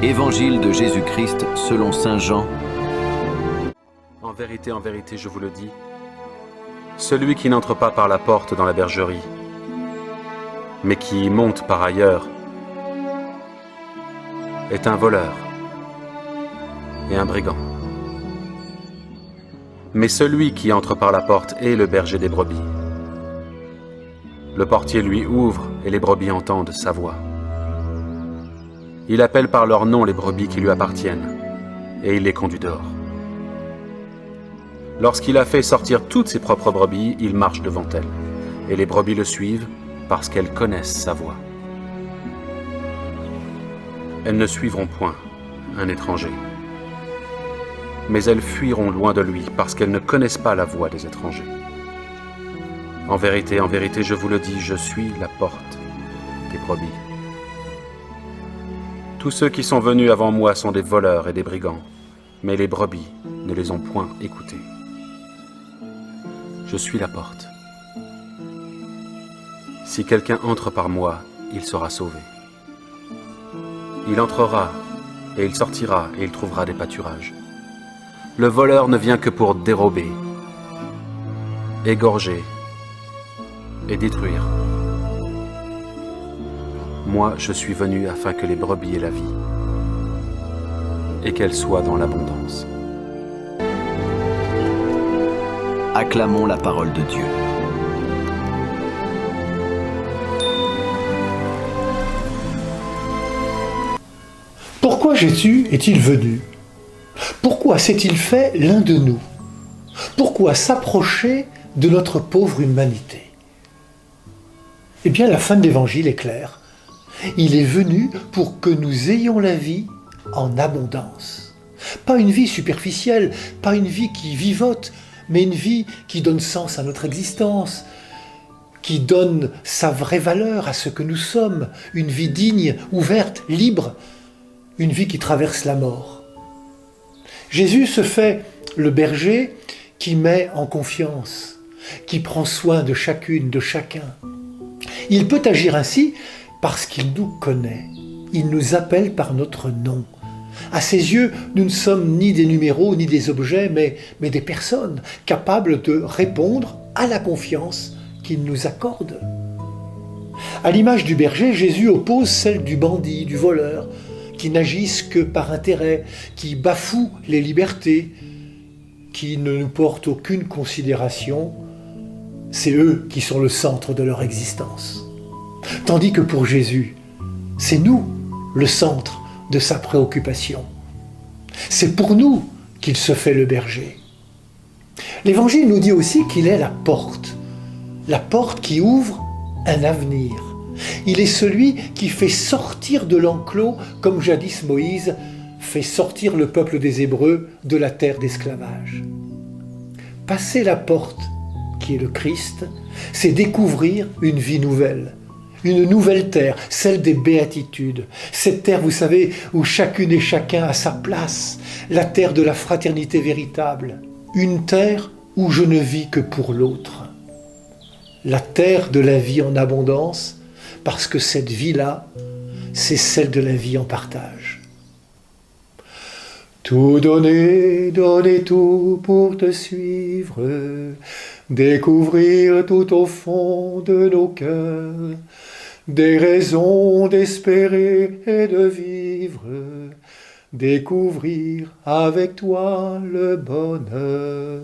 Évangile de Jésus-Christ selon saint Jean. En vérité, je vous le dis, celui qui n'entre pas par la porte dans la bergerie, mais qui y monte par ailleurs, est un voleur et un brigand. Mais celui qui entre par la porte est le berger des brebis. Le portier lui ouvre et les brebis entendent sa voix. Il appelle par leur nom les brebis qui lui appartiennent, et il les conduit dehors. Lorsqu'il a fait sortir toutes ses propres brebis, il marche devant elles, et les brebis le suivent parce qu'elles connaissent sa voix. Elles ne suivront point un étranger, mais elles fuiront loin de lui parce qu'elles ne connaissent pas la voix des étrangers. En vérité, je vous le dis, je suis la porte des brebis. Tous ceux qui sont venus avant moi sont des voleurs et des brigands, mais les brebis ne les ont point écoutés. Je suis la porte. Si quelqu'un entre par moi, il sera sauvé. Il entrera, et il sortira, et il trouvera des pâturages. Le voleur ne vient que pour dérober, égorger et détruire. Moi, je suis venu afin que les brebis aient la vie, et qu'elles soient dans l'abondance. Acclamons la parole de Dieu. Pourquoi Jésus est-il venu? Pourquoi s'est-il fait l'un de nous? Pourquoi s'approcher de notre pauvre humanité? Eh bien, la fin de l'Évangile est claire. Il est venu pour que nous ayons la vie en abondance. Pas une vie superficielle, pas une vie qui vivote, mais une vie qui donne sens à notre existence, qui donne sa vraie valeur à ce que nous sommes, une vie digne, ouverte, libre, une vie qui traverse la mort. Jésus se fait le berger qui met en confiance, qui prend soin de chacune, de chacun. Il peut agir ainsi parce qu'il nous connaît. Il nous appelle par notre nom. À ses yeux, nous ne sommes ni des numéros ni des objets, mais des personnes capables de répondre à la confiance qu'il nous accorde. À l'image du berger, Jésus oppose celle du bandit, du voleur, qui n'agissent que par intérêt, qui bafouent les libertés, qui ne nous portent aucune considération. C'est eux qui sont le centre de leur existence. Tandis que pour Jésus, c'est nous le centre de sa préoccupation. C'est pour nous qu'il se fait le berger. L'Évangile nous dit aussi qu'il est la porte qui ouvre un avenir. Il est celui qui fait sortir de l'enclos, comme jadis Moïse fait sortir le peuple des Hébreux de la terre d'esclavage. Passer la porte, qui est le Christ, c'est découvrir une vie nouvelle. Une nouvelle terre, celle des béatitudes. Cette terre, vous savez, où chacune et chacun a sa place. La terre de la fraternité véritable. Une terre où je ne vis que pour l'autre. La terre de la vie en abondance, parce que cette vie-là, c'est celle de la vie en partage. Tout donner, donner tout pour te suivre, découvrir tout au fond de nos cœurs, des raisons d'espérer et de vivre, découvrir avec toi le bonheur.